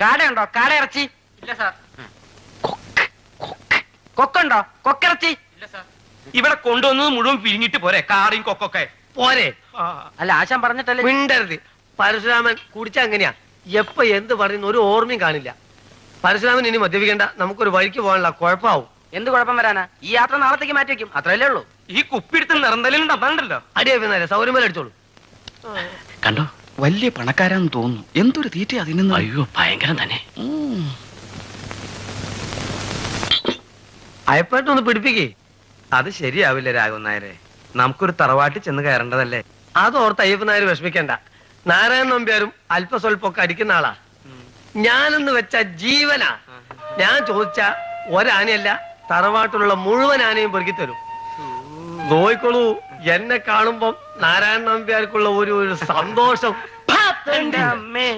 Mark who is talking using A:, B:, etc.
A: കാടയുണ്ടോ? കാട ഇറച്ചി
B: ഇല്ല സാർ.
A: കൊക്കുണ്ടോ? കൊക്കിറച്ചി
B: ഇല്ല സാർ.
C: ഇവിടെ കൊണ്ടുവന്നത് മുഴുവൻ പിരിഞ്ഞിട്ട് പോരെ കാറിയും കൊക്കൊക്കെ
D: പോരെ.
A: അല്ല ആശാൻ പറഞ്ഞിട്ടല്ലേ.
D: മിണ്ടരുത്. പരശുരാമൻ കുടിച്ച അങ്ങനെയാ, എപ്പ എന്ത് പറയുന്ന ഒരു ഓർമ്മയും കാണില്ല. പരശുരാമൻ ഇനി മദ്യപിക്കണ്ട, നമുക്കൊരു വഴിക്ക് പോകാനുള്ള കുഴപ്പമാവും.
A: എന്ത് കുഴപ്പം വരാനാ? ഈ യാത്ര നാളത്തേക്ക് മാറ്റി വെക്കും, അത്രയല്ലേ ഉള്ളൂ.
C: ഈ കുപ്പിടുത്ത് നിറന്തലും അതാണ്ടല്ലോ.
D: അടിയാ സൗകര്യം പോലെ അടിച്ചോളൂ.
E: കണ്ടോ, വലിയ പണക്കാരാന്ന് തോന്നുന്നു. എന്തൊരു തീറ്റ അതിന്.
A: അയ്യോ ഭയങ്കരം തന്നെ.
D: അയപ്പായിട്ടൊന്ന് പിടിപ്പിക്കേ.
C: അത് ശരിയാവില്ല രാഘവൻ നായരെ. നമുക്കൊരു തറവാട്ടിൽ ചെന്ന് കയറേണ്ടതല്ലേ.
D: അതോർത്ത് അയ്യപ്പൻ നായർ വിഷമിക്കണ്ട. നാരായണൻ നമ്പ്യാരും അല്പസ്വല്പൊക്കെ അടിക്കുന്ന ആളാ. ഞാനെന്ന് വെച്ച ജീവനാ. ഞാൻ ചോദിച്ച ഒരാനയല്ല, തറവാട്ടിലുള്ള മുഴുവൻ ആനയും പെറുക്കി തരും. നോയിക്കോളൂ, എന്നെ കാണുമ്പം നാരായണൻ നമ്പ്യാർക്കുള്ള ഒരു സന്തോഷം.
A: എന്റെ അമ്മേ.